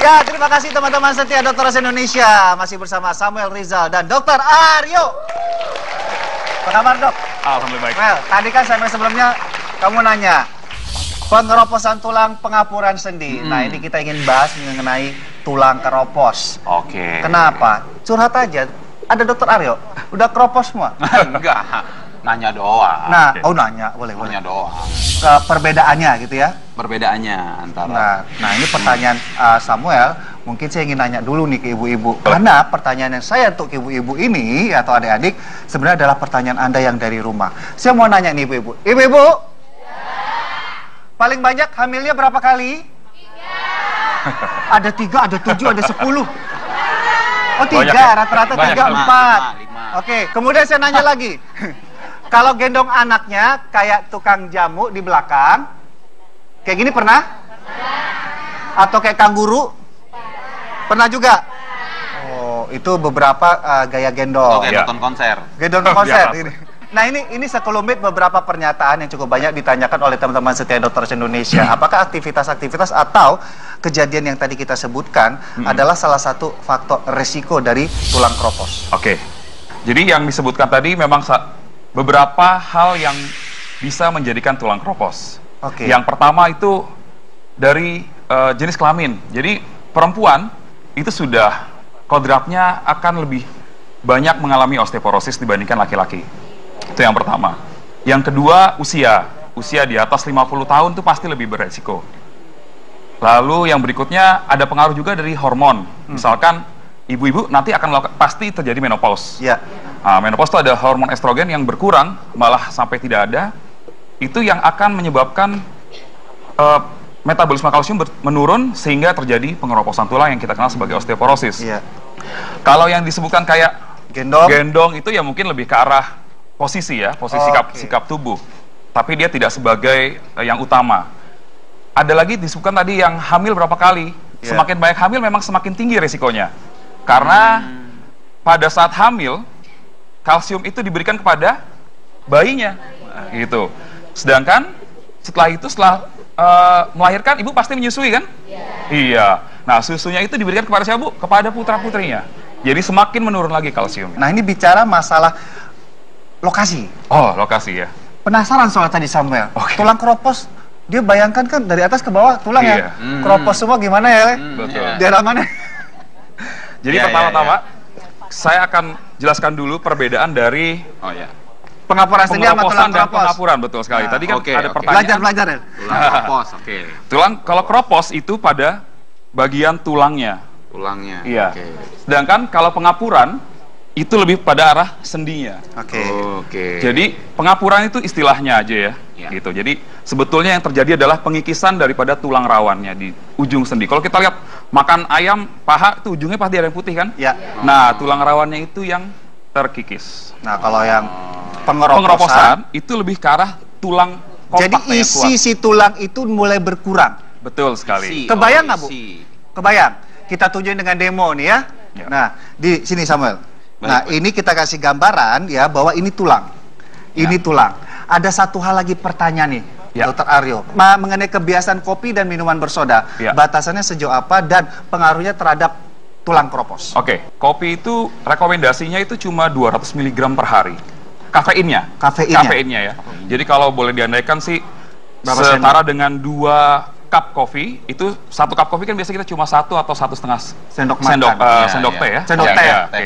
Ya, terima kasih teman-teman setia Dokter Indonesia. Masih bersama Samuel Rizal dan Dr. Aryo. Apa kabar, Dok? Alhamdulillah baik. Well, tadi kan saya sebelumnya kamu nanya pengeroposan tulang pengapuran sendi. Nah, ini kita ingin bahas mengenai tulang keropos. Oke. Kenapa? Curhat aja. Ada Dr. Aryo, udah keropos semua? Enggak, nanya doang. Nah, nanya, boleh. Nanya doang. Perbedaannya gitu ya? Perbedaannya antara... Nah, ini pertanyaan Samuel. Mungkin saya ingin nanya dulu nih ke ibu-ibu. Karena pertanyaan yang saya untuk ibu-ibu ini atau adik-adik sebenarnya adalah pertanyaan Anda yang dari rumah. Saya mau nanya nih ibu-ibu. Ibu-ibu, paling banyak hamilnya berapa kali? 3. Ada 3, ada 7, ada 10. Oh 3, rata-rata 3, 4. Oke, kemudian saya nanya lagi. Kalau gendong anaknya kayak tukang jamu di belakang, kayak gini pernah? Atau kayak kanguru? Pernah juga? Oh, itu beberapa gaya gendong. Oke, nonton konser. Gendong konser ini. Nah, ini sekelumit beberapa pernyataan yang cukup banyak ditanyakan oleh teman-teman setia Dokter Indonesia. Apakah aktivitas-aktivitas atau kejadian yang tadi kita sebutkan adalah salah satu faktor resiko dari tulang keropos? Oke. Jadi yang disebutkan tadi memang beberapa hal yang bisa menjadikan tulang keropos. Oke. Yang pertama itu dari jenis kelamin. Jadi perempuan itu sudah kodratnya akan lebih banyak mengalami osteoporosis dibandingkan laki-laki. Itu yang pertama. Yang kedua, usia di atas 50 tahun itu pasti lebih beresiko. Lalu yang berikutnya ada pengaruh juga dari hormon. Misalkan ibu-ibu nanti akan pasti terjadi menopause. Ya. Nah, menopause itu ada hormon estrogen yang berkurang, malah sampai tidak ada. Itu yang akan menyebabkan metabolisme kalsium menurun sehingga terjadi pengeroposan tulang yang kita kenal sebagai osteoporosis. Iya. Kalau yang disebutkan kayak gendong itu ya mungkin lebih ke arah posisi ya, sikap tubuh. Tapi dia tidak sebagai yang utama. Ada lagi disebutkan tadi yang hamil berapa kali. Semakin banyak hamil memang semakin tinggi resikonya. Karena pada saat hamil, kalsium itu diberikan kepada bayinya. Gitu. Sedangkan setelah melahirkan, ibu pasti menyusui kan? Iya. Nah, susunya itu diberikan kepada siapa, Bu? Kepada putra-putrinya. Jadi semakin menurun lagi kalsium. Nah, ini bicara masalah lokasi. Oh, lokasi ya. Penasaran soal tadi Samuel. Tulang keropos, dia bayangkan kan dari atas ke bawah tulang ya. Keropos semua gimana ya? Betul. Daerah mana? Jadi pertama-tama saya akan jelaskan dulu perbedaan dari pengapuran sendi sama tulang dan keropos. pengapuran, betul sekali. Tadi kan ada pertanyaan. Belajar ya. Tulang keropos, Kalau keropos itu pada bagian tulangnya. Tulangnya. Iya. Sedangkan kalau pengapuran itu lebih pada arah sendinya. Oke. Jadi pengapuran itu istilahnya aja ya. Gitu. Jadi sebetulnya yang terjadi adalah pengikisan daripada tulang rawannya di ujung sendi. Kalau kita lihat makan ayam paha itu ujungnya pasti ada yang putih kan? Ya. Nah, tulang rawannya itu yang terkikis. Nah, kalau yang pengeroposan itu lebih ke arah tulang kompaknya. Jadi isi si tulang itu mulai berkurang. Betul sekali. Kebayang nggak, Bu? Kebayang. Kita tunjukin dengan demo nih ya. Nah, di sini Samuel. Nah, ini kita kasih gambaran ya bahwa ini tulang. Ini tulang. Ada satu hal lagi pertanyaan nih, Dr. Aryo. Mengenai kebiasaan kopi dan minuman bersoda. Batasannya sejauh apa dan pengaruhnya terhadap tulang keropos? Oke, kopi itu rekomendasinya itu cuma 200 mg per hari. Kafeinnya ya. Jadi kalau boleh diandaikan sih setara dengan 2 cup kopi, itu 1 cup kopi kan biasanya kita cuma 1 atau 1,5 sendok teh ya.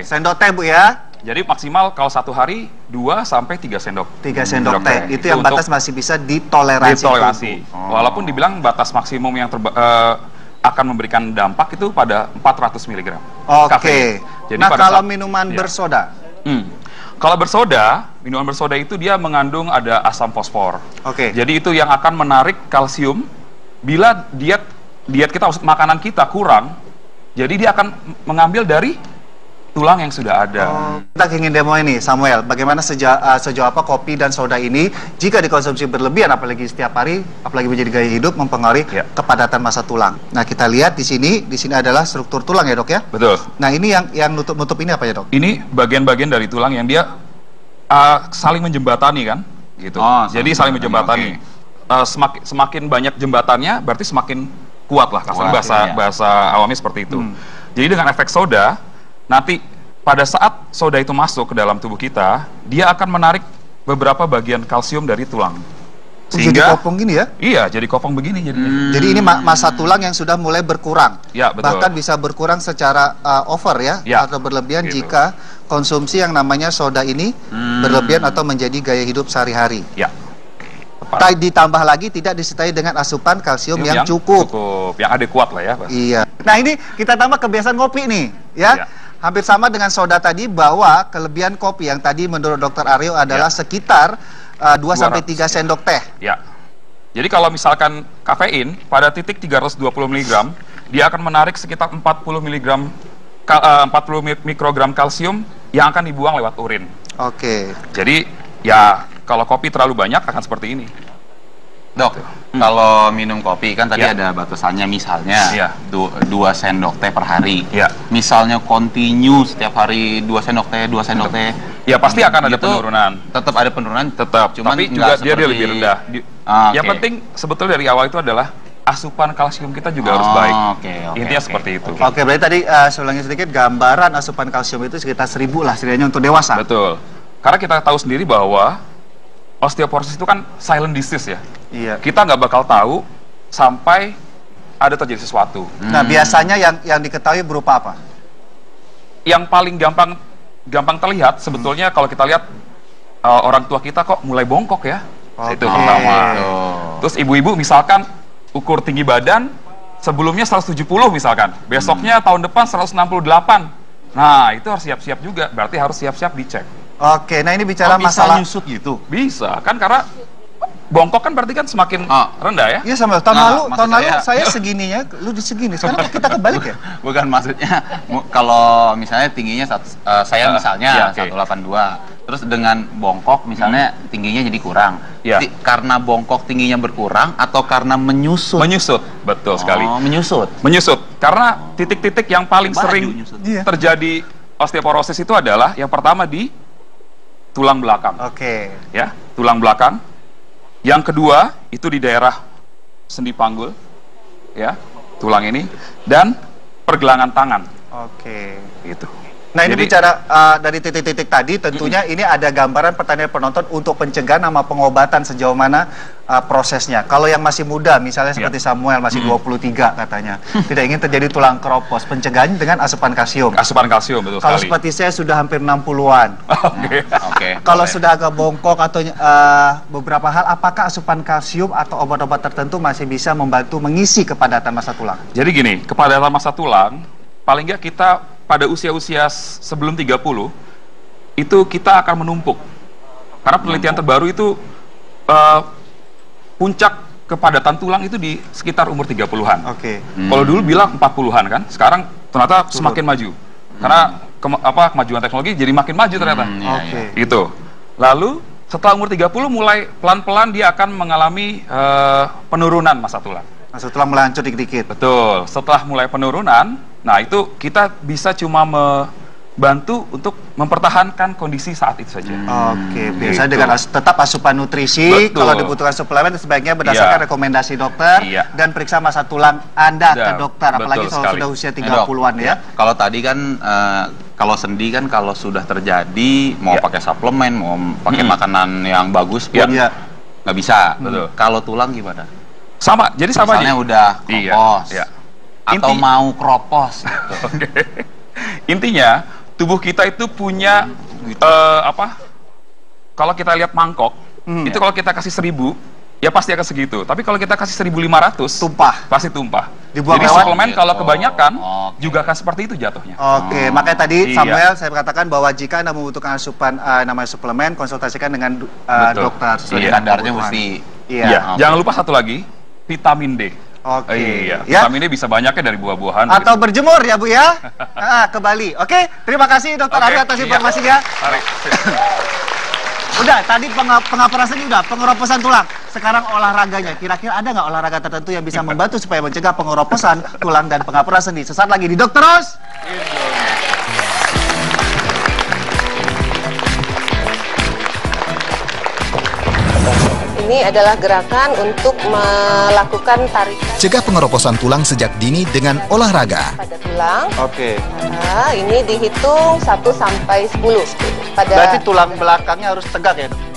Sendok teh Bu ya. Jadi maksimal kalau 1 hari 2 sampai 3 sendok. 3 sendok teh. Itu yang batas masih bisa ditoleransi. Walaupun dibilang batas maksimum yang akan memberikan dampak itu pada 400 mg. Oke. Nah, kalau minuman bersoda? Kalau minuman bersoda itu dia mengandung ada asam fosfor. Jadi itu yang akan menarik kalsium. Bila diet kita, makanan kita kurang, jadi dia akan mengambil dari tulang yang sudah ada. Kita ingin demo ini, Samuel. Bagaimana sejauh apa kopi dan soda ini jika dikonsumsi berlebihan, apalagi setiap hari, apalagi menjadi gaya hidup, mempengaruhi kepadatan massa tulang. Nah, kita lihat di sini adalah struktur tulang ya, Dok ya. Betul. Nah, ini yang nutup ini apa ya, Dok? Ini bagian-bagian dari tulang yang dia saling menjembatani kan, gitu. Jadi saling menjembatani. Semakin banyak jembatannya, berarti semakin kuat lah, kasarnya bahasa awamnya seperti itu. Jadi dengan efek soda, nanti pada saat soda itu masuk ke dalam tubuh kita, dia akan menarik beberapa bagian kalsium dari tulang. Sehingga jadi kopong gini ya? Iya, jadi kopong begini jadinya. Jadi ini massa tulang yang sudah mulai berkurang. Ya, betul. Bahkan bisa berkurang secara over ya, atau berlebihan gitu. Jika konsumsi yang namanya soda ini berlebihan atau menjadi gaya hidup sehari-hari. Ya. Ditambah lagi tidak disertai dengan asupan kalsium yang cukup. Yang adekuat lah ya. Iya. Nah ini kita tambah kebiasaan ngopi nih, ya. Hampir sama dengan soda tadi, bahwa kelebihan kopi yang tadi menurut Dr. Aryo adalah sekitar 2-3 sendok teh. Ya. Jadi kalau misalkan kafein pada titik 320 mg, dia akan menarik sekitar 40 mikrogram kalsium yang akan dibuang lewat urin. Oke. Jadi ya kalau kopi terlalu banyak akan seperti ini. Dok, kalau minum kopi kan tadi ada batasannya, misalnya 2 sendok teh per hari. Misalnya continue setiap hari 2 sendok teh, 2 sendok teh. Ya pasti akan ada penurunan. Tetap ada penurunan, Cuman tapi juga dia lebih rendah. Yang penting sebetulnya dari awal itu adalah asupan kalsium kita juga harus baik. Intinya seperti itu. Oke, berarti tadi saya ulangi sedikit, gambaran asupan kalsium itu sekitar 1000 lah setidaknya untuk dewasa. Betul. Karena kita tahu sendiri bahwa osteoporosis itu kan silent disease ya. Iya. Kita nggak bakal tahu sampai ada terjadi sesuatu. Nah, biasanya yang diketahui berupa apa? Yang paling gampang terlihat sebetulnya kalau kita lihat orang tua kita kok mulai bongkok ya. Itu pertama. Terus ibu-ibu misalkan ukur tinggi badan sebelumnya 170 misalkan, besoknya tahun depan 168. Nah, itu harus siap-siap juga. Berarti harus siap-siap dicek. Oke, nah ini bicara masalah nyusut gitu. Bisa, kan karena bongkok kan berarti kan semakin rendah ya? Iya, sama tahun lalu saya segininya, lu di segini. Sekarang kita kebalik ya? Bukan, maksudnya kalau misalnya tingginya saya misalnya 182, terus dengan bongkok misalnya tingginya jadi kurang. Karena bongkok tingginya berkurang atau karena menyusut? Menyusut, betul sekali. Menyusut. Menyusut. Karena titik-titik yang paling sering terjadi osteoporosis itu adalah yang pertama di tulang belakang. Ya, tulang belakang. Yang kedua itu di daerah sendi panggul, ya, tulang ini, dan pergelangan tangan. Gitu. Nah, ini bicara dari titik-titik tadi, tentunya ini ada gambaran pertanyaan penonton untuk pencegahan sama pengobatan sejauh mana prosesnya. Kalau yang masih muda, misalnya seperti Samuel, masih 23 katanya, tidak ingin terjadi tulang keropos, pencegahannya dengan asupan kalsium. Asupan kalsium, betul Kalau sekali. seperti saya sudah hampir 60-an. Kalau sudah agak bongkok atau beberapa hal, apakah asupan kalsium atau obat-obat tertentu masih bisa membantu mengisi kepadatan massa tulang? Jadi gini, kepadatan massa tulang, paling nggak kita pada usia-usia sebelum 30 itu kita akan menumpuk. Karena penelitian terbaru itu puncak kepadatan tulang itu di sekitar umur 30-an. Kalau dulu bilang 40-an kan, sekarang ternyata semakin maju. Karena kemajuan teknologi jadi makin maju ternyata. Itu. Lalu setelah umur 30 mulai pelan-pelan dia akan mengalami penurunan massa tulang. Massa tulang melancur dikit-dikit. Betul. Setelah mulai penurunan, nah itu kita bisa cuma membantu untuk mempertahankan kondisi saat itu saja. Biasanya dengan tetap asupan nutrisi. Kalau dibutuhkan suplemen sebaiknya berdasarkan rekomendasi dokter dan periksa massa tulang Anda ke dokter, apalagi kalau sudah usia 30-an ya. Kalau tadi kan kalau sendi kan kalau sudah terjadi mau pakai suplemen, mau pakai makanan yang bagus pun nggak bisa. Kalau tulang gimana? Sama, jadi sama misalnya udah kropos atau mau kropos gitu. Intinya tubuh kita itu punya kalau kita lihat mangkok itu kalau kita kasih 1000 ya pasti akan segitu, tapi kalau kita kasih 1500 pasti tumpah. Jadi suplemen kalau kebanyakan juga akan seperti itu jatuhnya. Makanya tadi Samuel saya katakan bahwa jika Anda membutuhkan asupan namanya suplemen, konsultasikan dengan dokter. Standarnya mesti. Jangan lupa satu lagi, vitamin D. Vitamin D bisa banyaknya dari buah-buahan. Atau berjemur ya Bu ya. Ke Bali. Terima kasih Dokter Aryo atas informasinya. Udah, tadi pengaperesannya udah, pengeroposan tulang. Sekarang olahraganya. Kira-kira ada nggak olahraga tertentu yang bisa membantu supaya mencegah pengeroposan tulang dan pengaperesan sendi? Sesaat lagi di Dokter Ros. ini adalah gerakan untuk melakukan tarikan. Cegah pengeroposan tulang sejak dini dengan olahraga. Pada tulang. Oke. Nah, ini dihitung 1 sampai 10. Berarti tulang belakangnya harus tegak ya, Dok?